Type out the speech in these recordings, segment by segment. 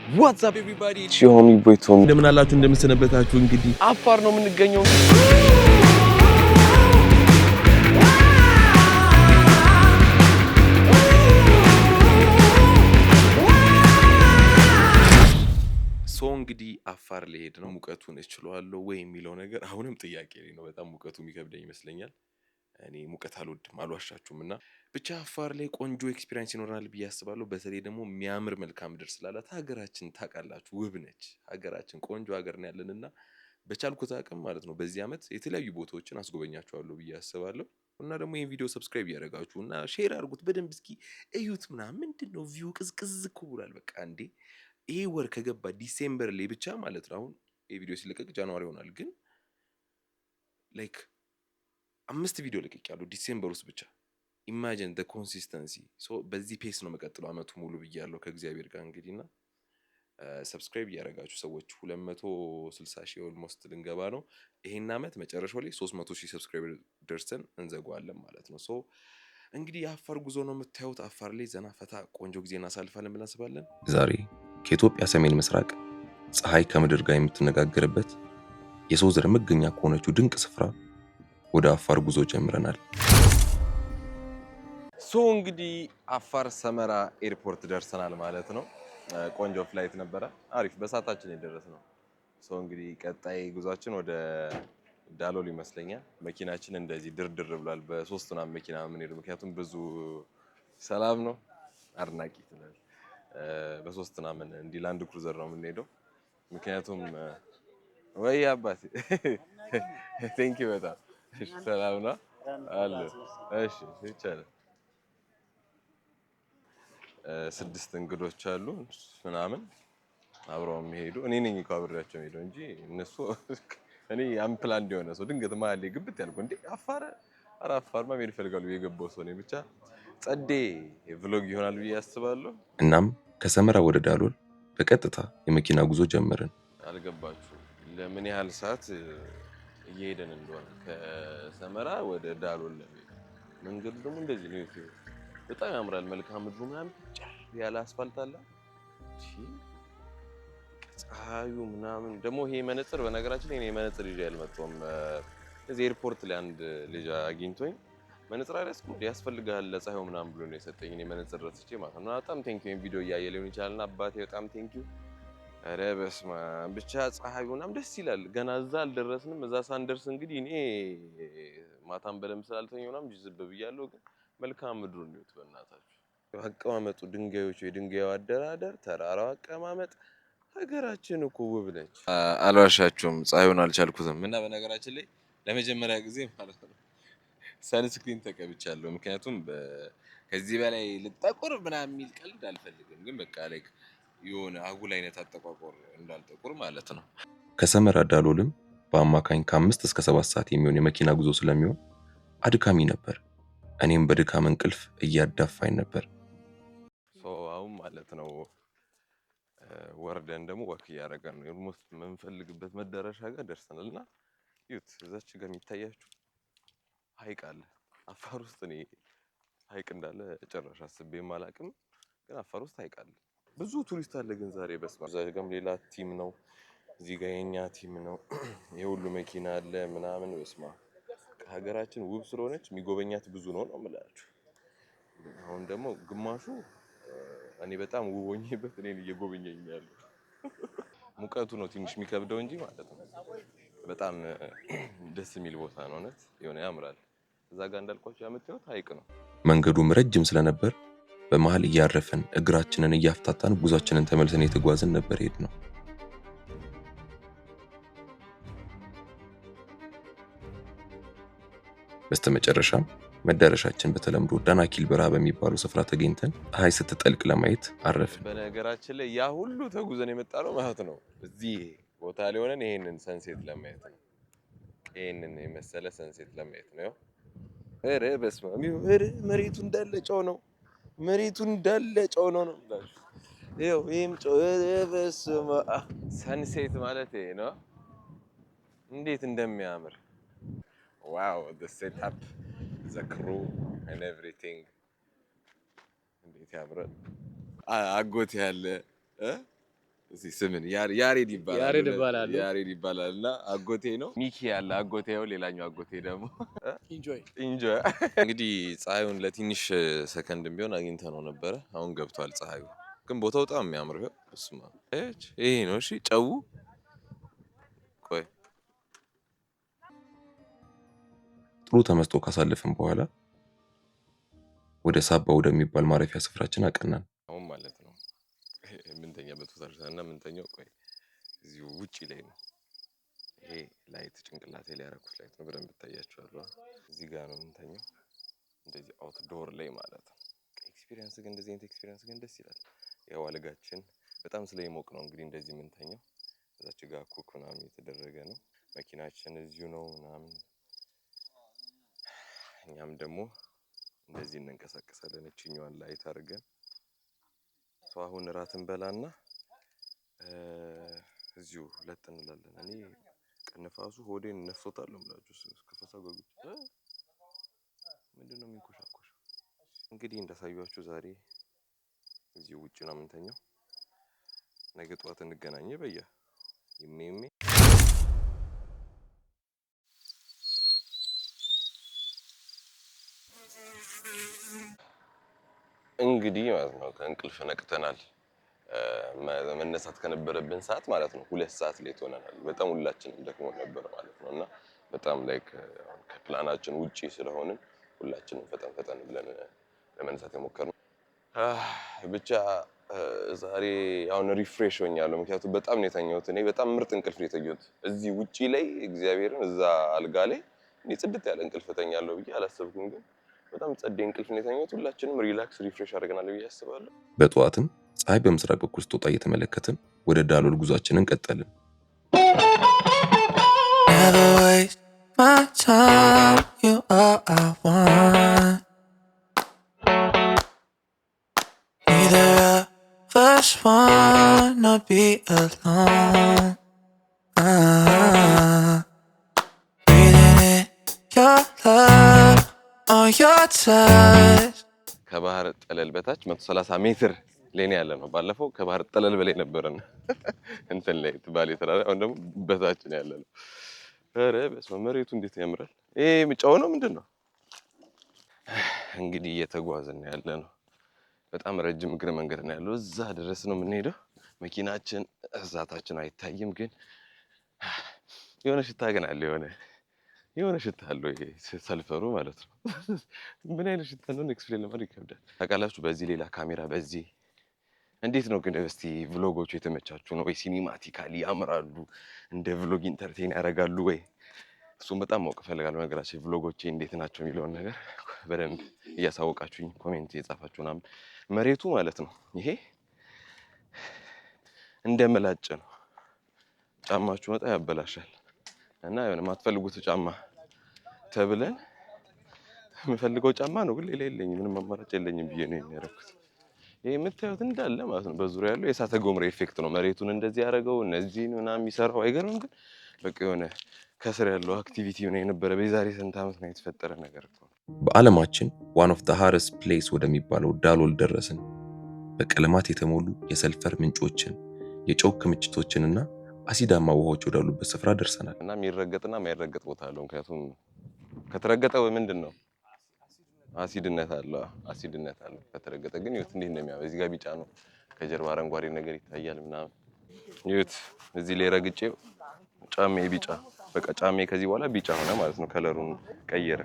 What's up everybody? It's your homie Boytom. እንደምን አላችሁ እንደምትሰነበታችሁ እንግዲህ አፋር ነው የምንገኘው። እንግዲህ አፋር ልሄድ ነው ሙቀቱን እችላለሁ ወይ የሚለው ነገር አሁንም ጥያቄ ነው። በጣም ሙቀቱ የሚከብደኝ ይመስለኛል። እኔ ሙቀት አልወድም አልዋሻችሁምና ብቻ አፋር ላይ ቆንጆ ኤክስፒሪየንስ ይኖራል ብዬ አስባለሁ። በተለይ ደግሞ የሚያምር መልካም ምድር ስላላት ሀገራችን ታውቃላችሁ ውብ ነች። ሀገራችን ቆንጆ ሀገር ነው ያለንና በቻልኩት አቅም ማለት ነው በዚህ አመት የተለያዩ ቦታዎችን አስጎበኛችኋለሁ ብዬ አስባለሁ። እና ደግሞ ይሄን ቪዲዮ ሰብስክራይብ ያደርጋችሁ እና ሼር አድርጉት በደንብ እስኪ እዩት ምናምን ምንድነው ቪው ቅዝቅዝ እኮ ብሏል። በቃ እንዴ ይሄ ወር ከገባ ዲሴምበር ላይ ብቻ ማለት ነው። አሁን ይሄ ቪዲዮ ሲለቀቅ ጃንዋሪ ይሆናል ግን ላይክ 5 ቪዲዮ ለቅቄያለሁ ዲሴምበር ውስጥ ብቻ። ኢማጂን ዘ ኮንሲስተንሲ ሶ በዚህ ፔስ ነው መቀጥለው አመቱ ሙሉ ብያለሁ ከእግዚአብሔር ጋር እንግዲህና ሰብስክራይብ ያደረጋችሁ ሰዎች 260,000 ኦልሞስት ልንገባ ነው። ይሄን አመት መጨረሻው ላይ 300,000 ሰብስክራይበር ደርሰን እንዘጋዋለን ማለት ነው። ሶ እንግዲህ የአፋር ጉዞ ነው የምታዩት። አፋር ላይ ዘና ፈታ ቆንጆ ጊዜ እናሳልፋለን ብለን እናስባለን። ዛሬ ከኢትዮጵያ ሰሜን ምስራቅ ፀሐይ ከምድር ጋር የምትነጋገርበት የሰው ዘር መገኛ ከሆነችው ድንቅ ስፍራ ወደ አፋር ጉዞ ጀምረናል። እንግዲህ አፋር ሰመራ ኤርፖርት ደርሰናል ማለት ነው። ቆንጆ ፍላይት ነበረ፣ አሪፍ በሰዓታችን የደረስነው። እንግዲህ ቀጣይ ጉዟችን ወደ ዳሎል ይመስለኛል። መኪናችን እንደዚህ ድርድር ብሏል። በሶስት ምናምን መኪና የምንሄደው ምክንያቱም ብዙ ሰላም ነው አድናቂ ትላል። በሶስት ምናምን እንዲህ ላንድ ክሩዘር ነው የምንሄደው ምክንያቱም ወይ አባቴ ቴንክ ዩ በጣም እሺ፣ ሰላም ነው አለ። እሺ ይቻላል። 6 እንግዶች አሉ ምናምን አብረው የሚሄዱ እኔ ነኝ እኮ አብሬያቸው ሄደው እንጂ እነሱ እኔ አምፕላን እንዲሆነ ሰው ድንገት መሀል ላይ ግብት ያልኩ እንዴ አፋርማ መሄድ ይፈልጋሉ የገባው ሰው ነኝ። ብቻ ጸዴ ቭሎግ ይሆናል ብዬ አስባለሁ። እናም ከሰመራ ወደ ዳሎል በቀጥታ የመኪና ጉዞ ጀመርን። አልገባችሁ ለምን ያህል ሰዓት እየሄደን እንደሆነ ከሰመራ ወደ ዳሎል ለመሄድ መንገዱ ደግሞ እንደዚህ ነው። በጣም ያምራል። መልካም ምድሩ ምናምን ያለ አስፋልት አለ። እሺ ፀሐዩ ምናምን ደግሞ ይሄ መነጽር በነገራችን ላይ እኔ መነጽር ይዤ አልመጣሁም። እዚህ ኤርፖርት ላይ አንድ ልጅ አግኝቶኝ መነጽር አልያዝኩም ያስፈልጋል ለፀሐዩ ምናምን ብሎ ነው የሰጠኝ። እኔ መነጽር ረስቼ ማለት ነው። በጣም ቴንኪው ቪዲዮ እያየ ሊሆን ይችላልና አባቴ በጣም ቴንኪው። ኧረ በስመ አብ ብቻ ፀሐዩ ምናምን ደስ ይላል። ገና እዛ አልደረስንም። እዛ ሳንደርስ እንግዲህ እኔ ማታም በደምብ ስላልተኛው ምናምን ጅዝብ ብያለሁ። ግን መልካም ምድሩ ነው በእናታችሁ። አቀማመጡ ድንጋዮቹ የድንጋዩ አደራደር ተራራው አቀማመጥ ሀገራችን እኮ ውብ ነች። አልዋሻችሁም ፀሐዩን አልቻልኩትም። እና በነገራችን ላይ ለመጀመሪያ ጊዜ ማለት ነው ሰንስክሪን ተቀብቻለሁ። ምክንያቱም ከዚህ በላይ ልጠቁር ምናምን የሚል ቀልድ አልፈልግም። ግን በቃ ላይክ የሆነ አጉል አይነት አጠቋቆር እንዳልጠቁር ማለት ነው። ከሰመራ ዳሎልም በአማካኝ ከ5 እስከ 7 ሰዓት የሚሆን የመኪና ጉዞ ስለሚሆን አድካሚ ነበር። እኔም በድካም እንቅልፍ እያዳፋኝ ነበር። አሁን ማለት ነው ወርደን ደግሞ ወክ እያደረገን ነው። ኦልሞስት የምንፈልግበት መዳረሻ ጋር ደርሰናልና ዩት እዛች ጋር የሚታያችሁ ሀይቅ አለ አፋር ውስጥ። እኔ ሀይቅ እንዳለ ጭራሽ አስቤም አላውቅም፣ ግን አፋር ውስጥ ሀይቅ አለ። ብዙ ቱሪስት አለ ግን ዛሬ በስመ አብ። እዛ ጋርም ሌላ ቲም ነው፣ እዚህ ጋር የኛ ቲም ነው። የሁሉ መኪና አለ ምናምን በስመ አብ። ሀገራችን ውብ ስለሆነች የሚጎበኛት ብዙ ነው የምላችሁ። አሁን ደግሞ ግማሹ እኔ በጣም ውብ ሆኜበት እኔን እየጎበኘኝ ያለው ሙቀቱ ነው ትንሽ የሚከብደው እንጂ ማለት ነው በጣም ደስ የሚል ቦታ ነው። እውነት የሆነ ያምራል። እዛ ጋር እንዳልኳችሁ የምታዩት ሀይቅ ነው። መንገዱም ረጅም ስለነበር በመሃል እያረፈን እግራችንን እያፍታታን ጉዟችንን ተመልሰን የተጓዝን ነበር ሄድ ነው። በስተመጨረሻም መዳረሻችን በተለምዶ ዳናኪል በረሃ በሚባለው ስፍራ ተገኝተን ፀሐይ ስትጠልቅ ለማየት አረፍን። በነገራችን ላይ ያ ሁሉ ተጉዘን የመጣነው ማለት ነው እዚህ ቦታ ላይ ሆነን ይሄንን ሰንሴት ለማየት ነው። ይሄንን የመሰለ ሰንሴት ለማየት ነው። ኧረ በስመ አብ መሬቱ እንዳለ ጨው ነው። መሬቱ እንዳለ ጨው ነው ብላችሁ ይኸው ይሄም ጨው። በስመ አብ ሰንሴት ማለት ይሄ ነው። እንዴት እንደሚያምር ዋው! the setup, the crew and everything እንዴት ያምራል። አጎት ያለ እዚህ ስምን ያሬድ ይባላል። ያሬድ ይባላልና አጎቴ ነው። ሚኪ ያለ አጎቴ ነው። ሌላኛው አጎቴ ደግሞ ኢንጆይ እንግዲህ ፀሐዩን ለትንሽ ሰከንድም ቢሆን አግኝተነው ነበረ። አሁን ገብቷል ፀሐዩ። ግን ቦታው በጣም የሚያምር ነው። እሱማ ይሄ ነው። እሺ ጨው ቆይ ጥሩ ተመስጦ ካሳለፍን በኋላ ወደ ሳባ ወደሚባል ማረፊያ ስፍራችን አቀናን። አሁን ማለት ነው የምንተኛበት ቦታ እና የምንተኛው ቆይ እዚሁ ውጪ ላይ ነው። ይሄ ላይት ጭንቅላቴ ላይ ያረኩት ላይት ነው። በደንብ ይታያችኋል። እዚህ ጋር ነው የምንተኛው፣ እንደዚህ አውትዶር ላይ ማለት ነው። ኤክስፒሪየንስ ግን እንደዚህ አይነት ኤክስፒሪየንስ ግን ደስ ይላል። ያው አልጋችን በጣም ስለሚሞቅ ነው እንግዲህ እንደዚህ የምንተኛው። እዛች ጋር ኩክ ምናምን የተደረገ ነው። መኪናችን እዚሁ ነው ምናምን። እኛም ደግሞ እንደዚህ እንንቀሳቀሳለን እችኛዋን ላይት አድርገን። አሁን እራት እንበላና እዚሁ ለጥ እንላለን። እኔ ቅንፋሱ ሆዴን ነፍሶታል ምላችሁ ከፈሳ ጎጉ ምንድነው የሚንኮሻኮሽ? እንግዲህ እንዳሳያችሁ ዛሬ እዚሁ ውጪ ነው የምንተኛው። ነገ ጠዋት እንገናኝ በያ ይሜ እንግዲህ ማለት ነው ከእንቅልፍ ነቅተናል። መነሳት ከነበረብን ሰዓት ማለት ነው 2 ሰዓት ሌት ሆነናል። በጣም ሁላችንም ደክሞ ነበር ማለት ነውና በጣም ላይክ ከፕላናችን ውጪ ስለሆነ ሁላችንም ፈጠን ብለን ለመነሳት የሞከርነው ብቻ ዛሬ አሁን ሪፍሬሽ ሆኛለሁ። ምክንያቱም በጣም ነው የተኛሁት። እኔ በጣም ምርጥ እንቅልፍ ነው የተኛሁት እዚህ ውጪ ላይ እግዚአብሔርን እዛ አልጋ ላይ እኔ ጽድት ያለ እንቅልፍ ተኛለሁ ብዬ አላሰብኩም። ግን በጣም ጸዴ እንቅልፍ ነው የተኛሁት። ሁላችንም ሪላክስ ሪፍሬሽ አድርገናል ብዬ አስባለሁ። በጠዋትም ፀሐይ በምስራቅ በኩል ስትወጣ እየተመለከትን ወደ ዳሎል ጉዟችንን ቀጠልን። ከባህር ጠለል በታች 130 ሜትር ላይ ያለ ነው። ባለፈው ከባህር ጠለል በላይ ነበርና እንትን ላይ ባሌ ተራራ፣ አሁን ደግሞ በታች ነው ያለ ነው። ኧረ በስመ አብ መሬቱ እንዴት ያምራል! ይሄ ምጫው ነው ምንድነው? እንግዲህ እየተጓዝን ያለ ነው። በጣም ረጅም እግረ መንገድ ነው ያለው። እዛ ድረስ ነው የምንሄደው። መኪናችን እዛታችን አይታይም፣ ግን የሆነ ሽታ ግን አለ። የሆነ ሽታ አለው። ይሄ ሰልፈሩ ማለት ነው። ምን አይነት ሽታ ነው ኤክስፕሌን ለማድረግ ይከብዳል። ታውቃላችሁ። በዚህ ሌላ ካሜራ በዚህ እንዴት ነው ግን? እስቲ ቭሎጎቹ የተመቻቹ ነው ወይ? ሲኒማቲካሊ ያምራሉ? እንደ ቭሎግ ኢንተርቴን ያደርጋሉ ወይ? እሱም በጣም ማወቅ እፈልጋለሁ። ነገራችን ቭሎጎቼ እንዴት ናቸው የሚለውን ነገር በደንብ እያሳወቃችሁኝ ኮሜንት እየጻፋችሁ ምናምን። መሬቱ ማለት ነው ይሄ እንደ ምላጭ ነው። ጫማችሁ በጣም ያበላሻል እና የሆነ የማትፈልጉት ጫማ ተብለን የምፈልገው ጫማ ነው ግን ሌላ የለኝም፣ ምንም አማራጭ የለኝም ብዬ ነው የሚያደርጉት። ይሄ የምታዩት እንዳለ ማለት ነው በዙሪያ ያለው የእሳተ ገሞራ ኢፌክት ነው። መሬቱን እንደዚህ ያደረገው እነዚህን ምናምን የሚሰራው አይገርምም? ግን በቃ የሆነ ከስር ያለው አክቲቪቲ ነው የነበረ። በዛሬ ስንት ዓመት ነው የተፈጠረ ነገር እኮ። በዓለማችን ዋን ኦፍ ዘ ሃረስት ፕሌስ ወደሚባለው ዳሎል ደረስን። በቀለማት የተሞሉ የሰልፈር ምንጮችን፣ የጨው ክምችቶችንና አሲዳማ ውሃዎች ወዳሉበት ስፍራ ደርሰናል። እና የሚረገጥና የማይረገጥ ቦታ አለው። ምክንያቱም ከተረገጠ ምንድን ነው አሲድነት አለው። ከተረገጠ ግን ይኸውት እንዴት እንደሚያምር። እዚህ ጋር ቢጫ ነው፣ ከጀርባ አረንጓዴ ነገር ይታያል ምናምን። ይኸውት እዚህ ላይ ረግጬው ጫሜ ቢጫ፣ በቃ ጫሜ ከዚህ በኋላ ቢጫ ሆነ ማለት ነው። ከለሩን ቀየረ።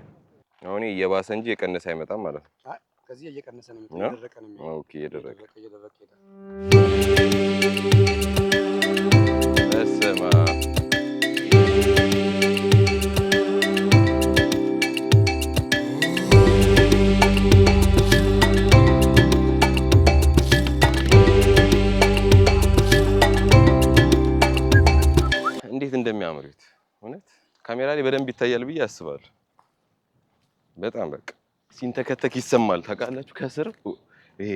አሁን እየባሰ እንጂ የቀነሰ አይመጣም ማለት ነው። ከዚህ እየቀነሰ ነው እየደረቀ ነው። ኦኬ እየደረቀ በስመ አብ እንዴት እንደሚያምሩት እውነት ካሜራ ላይ በደንብ ይታያል ብዬ አስባለሁ። በጣም በቃ ሲንተከተክ ይሰማል። ታውቃላችሁ ከስር ይሄ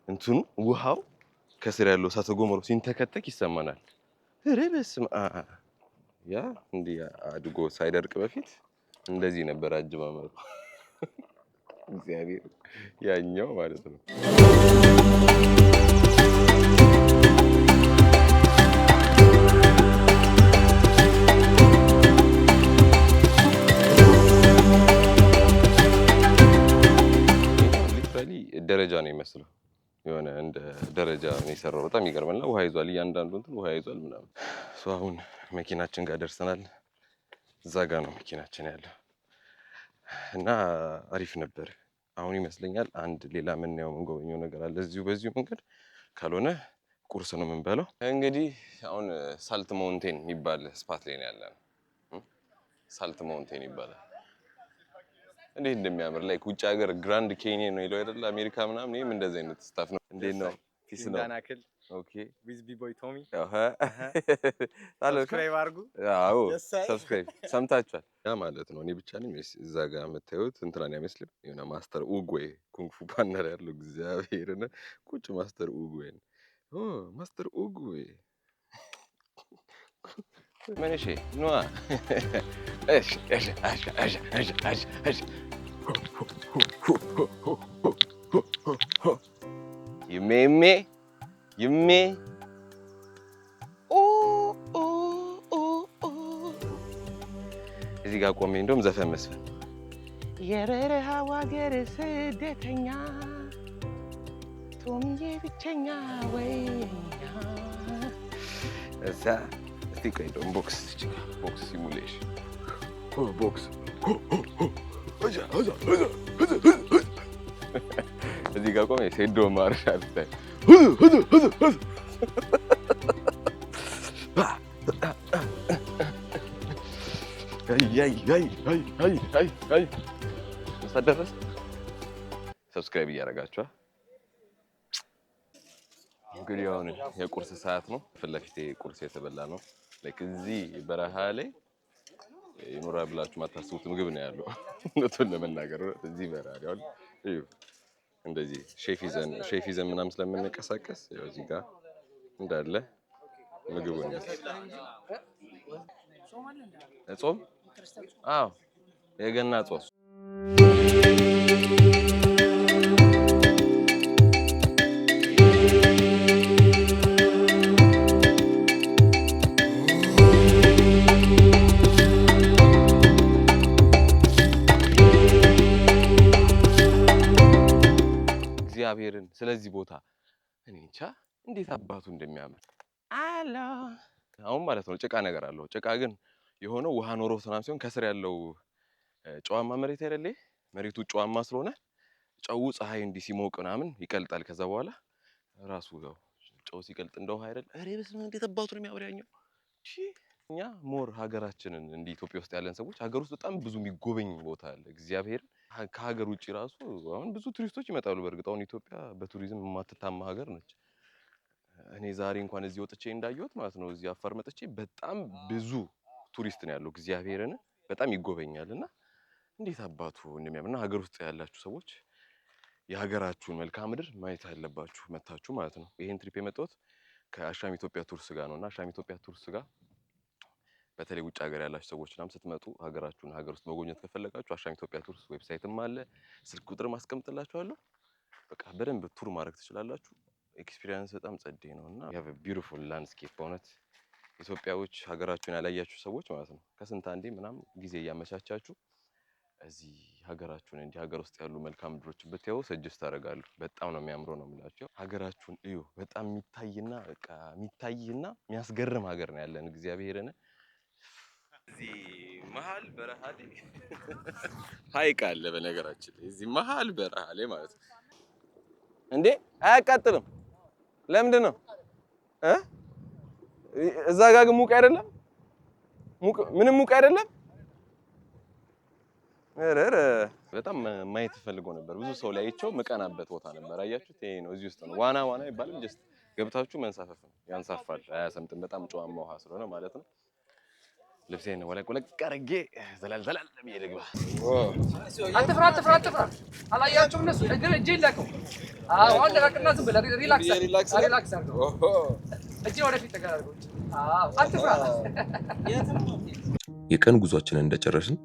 እንትኑ ውሃው ከስር ያለው እሳተ ገሞራው ሲንተከተክ ይሰማናል። ኧረ በስመ አብ ያ እንዲህ አድጎ ሳይደርቅ በፊት እንደዚህ ነበር አጀማመሩ። እግዚአብሔር ያኛው ማለት ነው። ነው የሚመስለው የሆነ እንደ ደረጃ ነው የሰራው። በጣም ይገርማልና ውሃ ይዟል፣ እያንዳንዱ እንትን ውሃ ይዟል ምናምን። አሁን መኪናችን ጋር ደርሰናል። እዛ ጋር ነው መኪናችን ያለው እና አሪፍ ነበር። አሁን ይመስለኛል አንድ ሌላ የምንጎበኘው ነገር አለ በዚሁ መንገድ፣ ካልሆነ ቁርስ ነው የምንበለው። እንግዲህ አሁን ሳልት ማውንቴን የሚባል ስፓት ላይ ነው ያለነው። ሳልት ማውንቴን ይባላል። እንዴት እንደሚያምር ላይክ ውጭ ሀገር ግራንድ ኬንየን ነው ይለው አይደል? አሜሪካ ምናምን ይሄም እንደዚህ አይነት ስታፍ ነው። እንዴት ነው? ፒስ ነው። ኦኬ ዊዝ ቢቦይ ቶሚ ሰብስክራይብ አድርጉ። አዎ ሰብስክራይብ ሰምታችኋል። ያ ማለት ነው። እኔ ብቻ ነኝ ወይስ እዛ ጋር የምታዩት እንትናን አይመስልም? የሆነ ማስተር ኡጉዌ ኩንግ ፉ ፓንዳ ያለው እግዚአብሔርን ቁጭ ማስተር ኡጉዌ ማስተር ኡጉዌ ምን እሺ ኖአ እሺ እሺ እሺ እሺ እሺ እሺ ይሜ እዚህ ጋር ቆሜ እንደውም ዘፈን መስፈን የበረሃው አገር ስደተኛ ቶምዬ ብቸኛ ወይኛ እዛ እስቲ ቆይ እንደውም ቦክስ ሲሙሌሽን ቦክስ እዚህ ጋር ቆሜ ሴዶ ማርሻ አልታይ ደረሰ። ሰብስክራይብ እያደረጋችኋል። እንግዲህ አሁን የቁርስ ሰዓት ነው። ፊት ለፊቴ ቁርስ የተበላ ነው። ላይክ እዚህ በረሃ ላይ ይኖራል ብላችሁ ማታስቡት ምግብ ነው ያለው። እውነቱን ለመናገር እዚህ በረሃ ላይ አሁን እንደዚህ ሼፍ ይዘን ምናምን ስለምንቀሳቀስ ያው እዚህ ጋር እንዳለ ምግቡን ጾም አዎ የገና ጾም እግዚአብሔርን ስለዚህ ቦታ እኔ እንጃ እንዴት አባቱ እንደሚያምር አሎ። አሁን ማለት ነው ጭቃ ነገር አለው። ጭቃ ግን የሆነው ውሃ ኖሮ ሰላም ሲሆን ከስር ያለው ጨዋማ መሬት አይደለ? መሬቱ ጨዋማ ስለሆነ ጨው ፀሐይ እንዲህ ሲሞቅ ምናምን ይቀልጣል። ከዛ በኋላ ራሱ ያው ጨው ሲቀልጥ እንደው ውሃ አይደል? አሬ በስመ እንዴት አባቱ ነው የሚያምር ያኛው። እኛ ሞር ሀገራችንን እንዲህ ኢትዮጵያ ውስጥ ያለን ሰዎች ሀገር ውስጥ በጣም ብዙ የሚጎበኝ ቦታ አለ። እግዚአብሔር ከሀገር ውጭ ራሱ አሁን ብዙ ቱሪስቶች ይመጣሉ። በእርግጥ አሁን ኢትዮጵያ በቱሪዝም የማትታማ ሀገር ነች። እኔ ዛሬ እንኳን እዚህ ወጥቼ እንዳየሁት ማለት ነው እዚህ አፋር መጥቼ በጣም ብዙ ቱሪስት ነው ያለው። እግዚአብሔርን በጣም ይጎበኛልና እንዴት አባቱ እንደሚያምርና ሀገር ውስጥ ያላችሁ ሰዎች የሀገራችሁን መልክዓ ምድር ማየት ያለባችሁ መታችሁ ማለት ነው። ይሄን ትሪፕ የመጣሁት ከአሻም ኢትዮጵያ ቱርስ ጋር ነውና አሻም ኢትዮጵያ ቱርስ ጋር በተለይ ውጭ ሀገር ያላችሁ ሰዎች ምናምን ስትመጡ ሀገራችሁን ሀገር ውስጥ መጎብኘት ከፈለጋችሁ አሻም ኢትዮጵያ ቱርስ ዌብሳይትም አለ፣ ስልክ ቁጥር ማስቀምጥላችኋለሁ። በቃ በደንብ ቱር ማድረግ ትችላላችሁ። ኤክስፒሪየንስ በጣም ጸዴ ነውና ዩ ሃቭ አ ቢዩቲፉል ላንድስኬፕ። በእውነት ኢትዮጵያዎች ሀገራችሁን ያላያችሁ ሰዎች ማለት ነው ከስንት አንዴ ምናምን ጊዜ እያመቻቻችሁ እዚህ ሀገራችሁን እንዲህ ሀገር ውስጥ ያሉ መልካም ምድሮችን ብታዩ ሰጀስት አደርጋለሁ። በጣም ነው የሚያምረው ነው የምላችሁ። ሀገራችሁን እዩ። በጣም የሚታይና በቃ የሚታይና የሚያስገርም ሀገር ነው ያለን። እግዚአብሔርን እዚህ መሀል በረሃ ላይ ሀይቅ አለ። በነገራችን ላይ እዚህ መሀል በረሃ ላይ ማለት ነው እንዴ አያቃጥልም። ለምንድን ነው እዛ ጋር ግን ሙቅ አይደለም? ምንም ሙቅ አይደለም። እረረ በጣም ማየት ፈልገው ነበር። ብዙ ሰው ላይ አይቼው መቀናበት ቦታ ነበር። አያችሁት? ይሄ ነው እዚህ ውስጥ ነው። ዋና ይባላል። ጀስት ገብታችሁ መንሳፈፍ ነው። ያንሳፋል፣ አያሰምጥም። በጣም ጨዋማ ውሃ ስለሆነ ማለት ነው። ልብሴን ወለቅ አድርጌ ዘላል ብዬ ልግባ። አትፍራ። አላያችሁም? እነሱ እጅ ይላከው። አዎ አሁን ለቀቅና ዝም ብለህ ሪላክስ አድርገው። እጅ ወደፊት ተጋርገው። አዎ አትፍራ። የቀን ጉዟችንን እንደጨረስን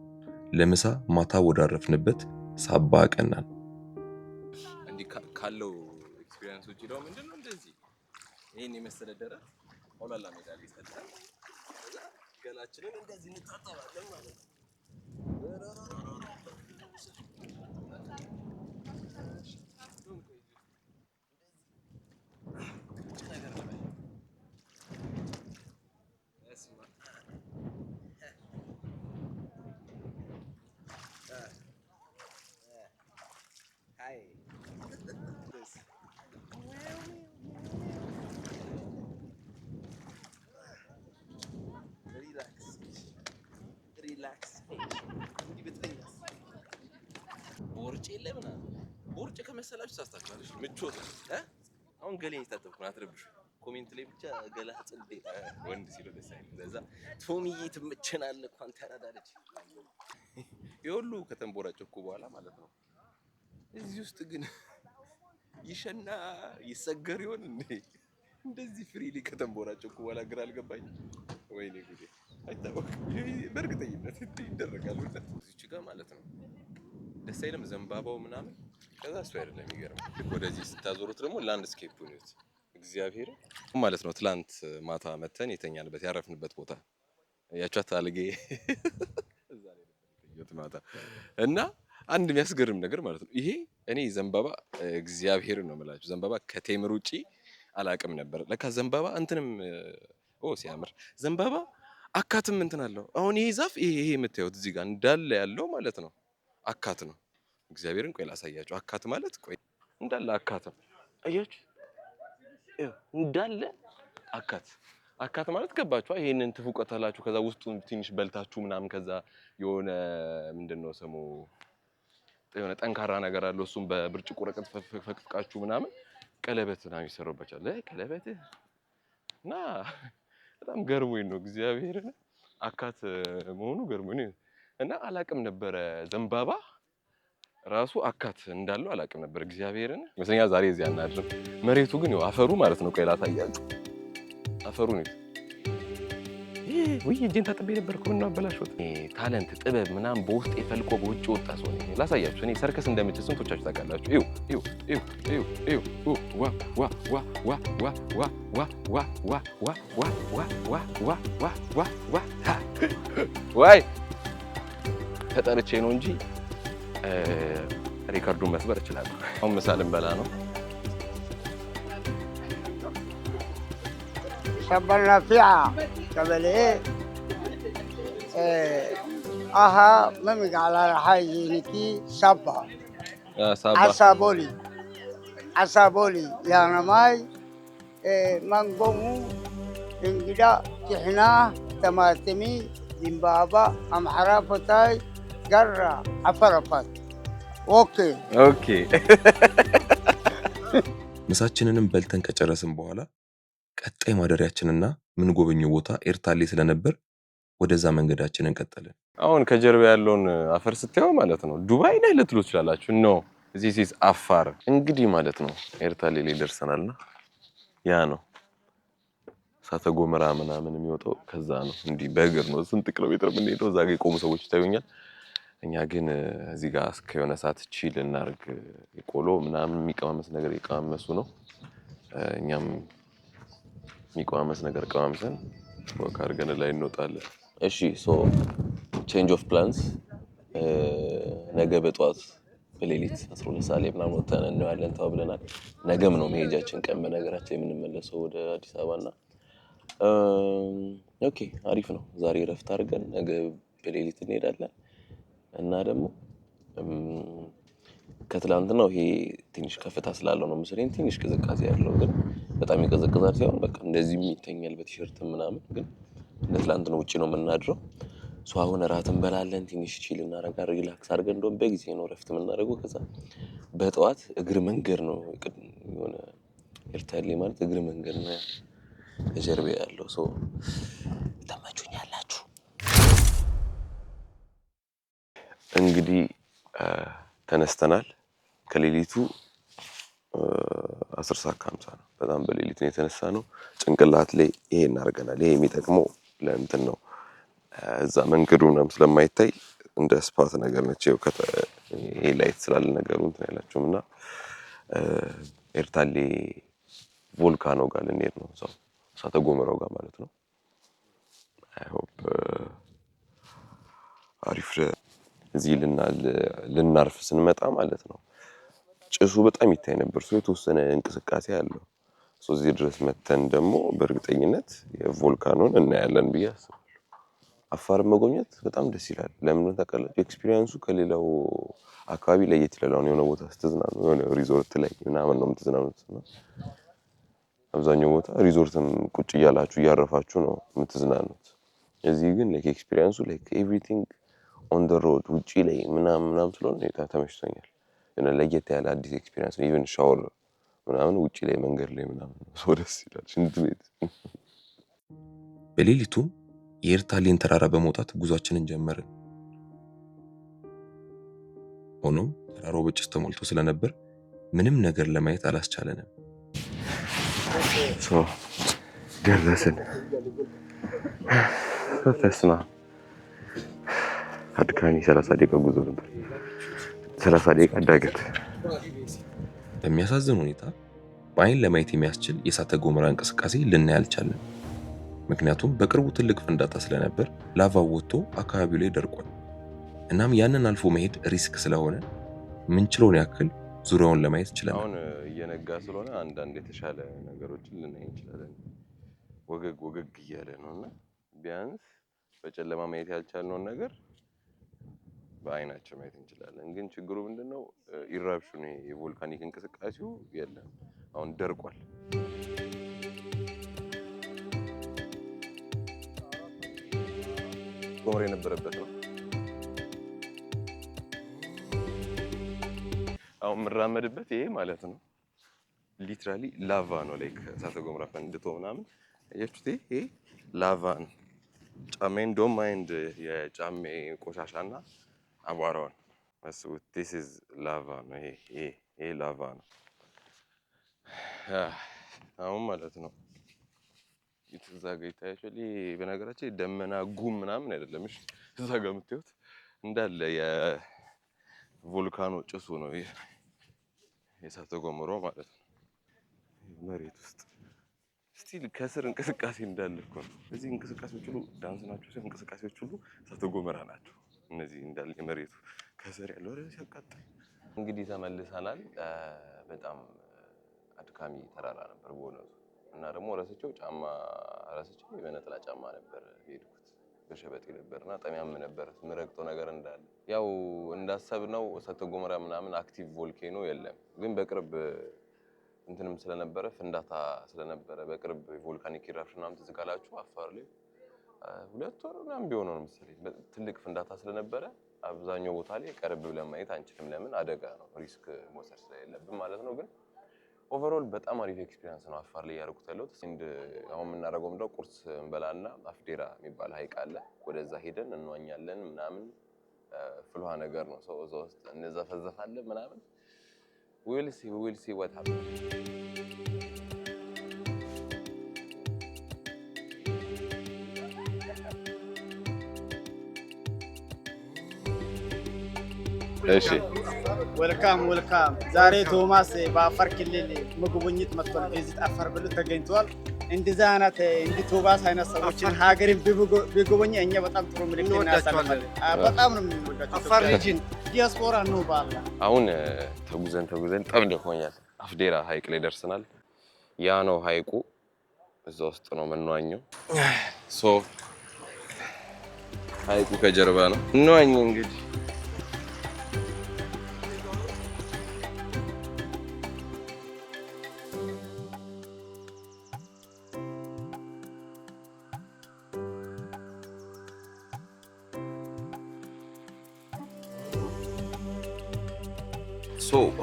ለምሳ ማታ ወዳረፍንበት ሳባ ቀናን። እንዲህ ካለው ኤክስፒሪየንስ ውጪ ነው ምንድነው እንደዚህ ይሄን የመሰለ ደረቅ ኦላላ ሜዳ ላይ ተጣጣ ገላችንን እንደዚህ እንታጠባለን ማለት ነው። መሰላችሁ ሳስታችኋል ምቾት አሁን ገሌን ታጠብኩ አትረብሹ ኮሜንት ላይ ብቻ ገላ ጽዴ ወንድ ሲሉ ደስ አይልም ለዛ ቶሚዬ ትመቸናል እንኳን ተራዳለች ይሁሉ ከተንቦራጨኩ በኋላ ማለት ነው እዚህ ውስጥ ግን ይሸና ይሰገር ይሆን እንዴ እንደዚህ ፍሪሊ ከተንቦራጨኩ በኋላ ግራ አልገባኝ ወይኔ ጉዴ አይታወቅ በርግጠኝነት ይደረጋል እዚች ጋር ማለት ነው ደስ አይልም ዘንባባው ምናምን ከዛ እሱ አይደለም ይገርም ወደዚህ ስታዞሩት ደግሞ ላንድስኬፕ ነው እግዚአብሔር ማለት ነው ትላንት ማታ መተን የተኛንበት ያረፍንበት ቦታ ያቻታ አልጌ እዛ ላይ ነበር ማታ እና አንድ የሚያስገርም ነገር ማለት ነው ይሄ እኔ ዘንባባ እግዚአብሔር ነው የምላችሁ ዘንባባ ከቴምር ውጪ አላቅም ነበር ለካ ዘንባባ እንትንም ሲያምር ዘንባባ አካትም እንትን አለው አሁን ይሄ ዛፍ ይሄ የምታዩት እዚህ ጋር እንዳለ ያለው ማለት ነው አካት ነው እግዚአብሔርን ቆይ ላሳያችሁ አካት ማለት ቆይ እንዳለ አካት ነው አያችሁ እንዳለ አካት ማለት ገባችሁ ይሄንን ትፉቀታላችሁ ከዛ ውስጡን ትንሽ በልታችሁ ምናምን ከዛ የሆነ ምንድነው ስሙ የሆነ ጠንካራ ነገር አለው እሱም በብርጭቆ ወረቀት ፈቅፍቃችሁ ምናምን ቀለበት ነው የሚሰሩባቻለ ቀለበት እና በጣም ገርሞኝ ነው እግዚአብሔርን አካት መሆኑ ገርሞኝ እና አላቅም ነበር ዘንባባ ራሱ አካት እንዳለው አላቅም ነበር እግዚአብሔርን መስለኛ ዛሬ እዚያ እናድርም መሬቱ ግን ያው አፈሩ ማለት ነው ቆይላ ታያችሁ አፈሩ ነው ወይ እጄን ታጥቤ ነበርኩ እና አበላሽሁት ታለንት ጥበብ ምናምን በውስጥ የፈልቆ በውጭ ወጣ ሰው ነው ላሳያችሁ እኔ ሰርከስ እንደምችል ስንቶቻችሁ ታውቃላችሁ ዋ ዋ ዋ ዋ ዋ ዋ ዋ ዋ ዋ ዋ ዋ ዋ ዋ ዋ ዋ ዋ ዋይ ተጠርቼ ነው እንጂ ሪካርዱን መስበር እችላለሁ አሁን ምሳልን በላ ነው شبرنا فيها قبل ايه اها ممك على حاجينكي صبا عصابولي يا نماي منقومو انجدا تحنا تماتمي زمبابا امحرافتاي قرة عفرفت اوكي ምሳችንንም በልተን ከጨረስን በኋላ ቀጣይ ማደሪያችንና ምን ጎበኘው ቦታ ኤርታሌ ስለነበር ወደዛ መንገዳችንን ቀጠልን አሁን ከጀርባ ያለውን አፈር ስታዩ ማለት ነው ዱባይ ላይ ልትሉ ትችላላችሁ ኖ this is አፋር እንግዲህ ማለት ነው ኤርታሌ ላይ ደርሰናልና ያ ነው እሳተ ጎመራ ምናምን የሚወጣው ከዛ ነው እንዲህ በእግር ነው ስንት ኪሎ ሜትር የምንሄደው እዛ ጋር የቆሙ ሰዎች ይታዩኛል እኛ ግን እዚህ ጋር እስከ የሆነ ሰዓት ቺል እናርግ ቆሎ ምናምን የሚቀማመስ ነገር ይቀማመሱ ነው እኛም የሚቀማመስ ነገር ቀማምሰን ወክ አድርገን ላይ እንወጣለን እሺ ሶ ቼንጅ ኦፍ ፕላንስ ነገ በጧት በሌሊት 12 ሰዓት ላይ ምናምን ወጥተን እንዋለን ተባብለናል ነገም ነው መሄጃችን ቀን በነገራችን የምንመለሰው ወደ አዲስ አበባና ኦኬ አሪፍ ነው ዛሬ ረፍት አድርገን ነገ በሌሊት እንሄዳለን እና ደግሞ ከትላንትናው ይሄ ትንሽ ከፍታ ስላለው ነው መሰለኝ ትንሽ ቅዝቃዜ ያለው ግን በጣም ይቀዘቅዛል ሳይሆን በቃ እንደዚህ የሚተኛል በቲሸርት ምናምን ግን ለትላንት ነው ውጪ ነው የምናድረው ሶ አሁን እራት እንበላለን ትንሽ ቺል እናደርጋለን ሪላክስ አድርገን እንደውም በጊዜ ነው ረፍት የምናደርገው ከዛ በጠዋት እግር መንገድ ነው የሆነ ኤርታሌ ማለት እግር መንገድ ነው ከጀርባ ያለው ሶ ተመቹኛላችሁ እንግዲህ ተነስተናል ከሌሊቱ 10:50 ነው በጣም በሌሊት ነው የተነሳነው ጭንቅላት ላይ ይሄ እናርገናል ይሄ የሚጠቅመው ለእንትን ነው እዛ መንገዱ ምናምን ስለማይታይ እንደ ስፓት ነገር ነች ይሄ ላይት ስላለ ነገሩ እንትን ያላችሁምና ኤርታሌ ቮልካኖ ጋር ልንሄድ ነው እዛው እሳተ ጎመራው ጋር ማለት ነው አይ ሆፕ አሪፍ እዚህ ልናርፍ ስንመጣ ማለት ነው ጭሱ በጣም ይታይ ነበር ሰው የተወሰነ እንቅስቃሴ ያለው ሶ እዚህ ድረስ መተን ደግሞ በእርግጠኝነት የቮልካኖን እናያለን ብዬ አስባለሁ አፋር መጎብኘት በጣም ደስ ይላል ለምን ተቀላጭ ኤክስፒሪየንሱ ከሌላው አካባቢ ለየት ይላል የሆነ ቦታ ስትዝናኑ የሆነ ሪዞርት ላይ ምናምን ነው የምትዝናኑት ነው አብዛኛው ቦታ ሪዞርትም ቁጭ እያላችሁ እያረፋችሁ ነው የምትዝናኑት እዚህ ግን ላይክ ኤክስፒሪየንሱ ላይክ ኤቭሪቲንግ ኦን ዘ ሮድ ውጪ ላይ ምናምን ስለሆነ ተመችቶኛል የሆነ ለየት ያለ አዲስ ኤክስፒሪየንስ ነው። ኢቭን ሻወር ምናምን ውጪ ላይ መንገድ ላይ ምናምን ሰው ደስ ይላል። ሽንት ቤት በሌሊቱም የኤርታሌን ተራራ በመውጣት ጉዟችንን ጀመርን። ሆኖም ተራራው በጭስ ተሞልቶ ስለነበር ምንም ነገር ለማየት አላስቻለንም። ደረስን። ተስማ አድካሚ 30 ደቂቃ ጉዞ ነበር። 30 ደቂቃ ዳገት። በሚያሳዝን ሁኔታ በአይን ለማየት የሚያስችል የእሳተ ገሞራ እንቅስቃሴ ልናይ አልቻልንም። ምክንያቱም በቅርቡ ትልቅ ፍንዳታ ስለነበር ላቫው ወጥቶ አካባቢው ላይ ደርቋል። እናም ያንን አልፎ መሄድ ሪስክ ስለሆነ ምንችለውን ያክል ዙሪያውን ለማየት ችለናል። አሁን እየነጋ ስለሆነ አንዳንድ የተሻለ ነገሮችን ልናይ እንችላለን። ወገግ እያለ ነውና ቢያንስ በጨለማ ማየት ያልቻልነውን ነገር በአይናችን ማየት እንችላለን። ግን ችግሩ ምንድነው? ኢራፕሽኑ የቮልካኒክ እንቅስቃሴው የለም፣ አሁን ደርቋል። ጎመራ የነበረበት ነው። አሁን የምራመድበት ይሄ ማለት ነው ሊትራሊ ላቫ ነው። ላይክ እሳተ ገሞራ ፈንድቶ ምናምን እያችሁት ይሄ ላቫ ነው። ጫማዬን ዶንት ማይንድ የጫሜ ቆሻሻና አቧራውን አስቡት። ዲስ ኢዝ ላቫ ነው። ይሄ ላቫ ነው አሁን ማለት ነው። እዛ ጋር ይታያችኋል። በነገራችን ደመና ጉም ምናምን አይደለም። እሺ እዛ ጋር የምታዩት እንዳለ የቮልካኖ ጭሱ ነው። ይሄ የእሳተ ገሞራው ማለት ነው። መሬት ውስጥ ስቲል ከስር እንቅስቃሴ እንዳለ እኮ ነው። እዚህ እንቅስቃሴዎች ሁሉ ዳንስ ናቸው። እንቅስቃሴዎች ሁሉ እሳተ ገሞራ ናቸው። እነዚህ እንዳለ የመሬቱ ከስር ያለው ወደ ሲያቃጥል። እንግዲህ ተመልሰናል። በጣም አድካሚ ተራራ ነበር በእውነቱ እና ደግሞ ረስቼው በነጠላ ጫማ ነበር የሄድኩት። በሸበጤ ነበርና ጠሚያም ነበር ምረግጦ ነገር እንዳለ። ያው እንዳሰብነው እሳተ ገሞራ ምናምን አክቲቭ ቮልኬኖ የለም። ግን በቅርብ እንትንም ስለነበረ ፍንዳታ ስለነበረ በቅርብ ቮልካኒክ ኢራፕሽን ምናምን ትዝ ካላችሁ አፋር ላይ 2 ወር ምናምን ቢሆን ነው መሰለኝ ትልቅ ፍንዳታ ስለነበረ አብዛኛው ቦታ ላይ ቀርብ ብለን ማየት አንችልም። ለምን? አደጋ ነው፣ ሪስክ መውሰድ ስለሌለብን ማለት ነው። ግን ኦቨርኦል በጣም አሪፍ ኤክስፒሪየንስ ነው አፋር ላይ ያደረኩት ያለሁት። አሁን የምናደርገው ምንድነው ቁርስ እንበላና አፍዴራ የሚባል ሀይቅ አለ። ወደዛ ሄደን እንዋኛለን ምናምን። ፍልውሃ ነገር ነው። ሰው እዛ ውስጥ እንዘፈዘፋለን ምናምን። we will see what happens. እሺ ዌልካም ዛሬ ቶማስ በአፋር ክልል መጎብኘት መጥቷል። ቪዚት አፋር ብሎ ተገኝቷል። እንደዛ አይነት እንደ ቶማስ አይነት ሰዎችን ሀገርን ቢጎበኝ እኛ በጣም ጥሩ ምልክት እናሳልፋለን። በጣም ነው የምንወዳቸው። አፋር ሪጅን ዲያስፖራ ነው ባላ። አሁን ተጉዘን በጣም ደክሞኛል። አፍዴራ ሀይቅ ላይ ደርሰናል። ያ ነው ሀይቁ። እዛ ውስጥ ነው የምንዋኘው። ሀይቁ ከጀርባ ነው። እንዋኝ እንግዲህ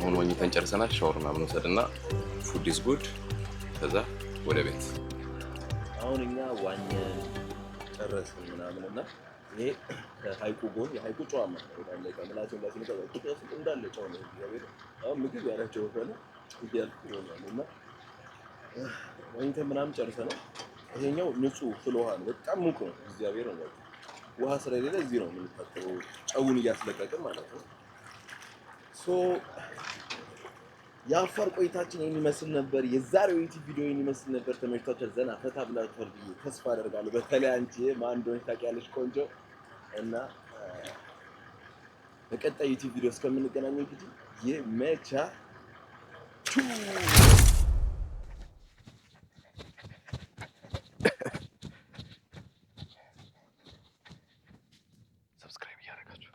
አሁን ዋኝተን ጨርሰናል። ሻወር ምናምን ወሰድና ፉድ ኢዝ ጉድ። ከዛ ወደ ቤት። አሁን እኛ ዋኘን ጨረስን ምናምን እና ይሄ ከሀይቁ ጎን የሀይቁ ጨዋማ እንዳለ ከምላቸው ላይ እንዳለ ጨው ነው። እግዚአብሔር አሁን ምግብ ያላቸው ሆነ ይያልኩ ይሆናል እና ዋኝተን ምናምን ጨርሰናል። ይሄኛው ንጹህ ፍልውሃ ነው። በጣም ሙቅ ነው። እግዚአብሔር ነው። ውሃ ስለሌለ እዚህ ነው የምንታጠበው፣ ጨውን እያስለቀቅን ማለት ነው። የአፋር ቆይታችን የሚመስል ነበር። የዛሬው ዩቲዩብ ቪዲዮ የሚመስል ነበር። ተመችቷችሁ ዘና ፈታ ብላችኋል ብዬ ተስፋ አደርጋለሁ። በተለይ አንቺ ማን እንደሆነች ታውቂያለሽ ቆንጆ። እና በቀጣይ ዩቲዩብ ቪዲዮ እስከምንገናኝ እንግዲህ ይመቻችሁ።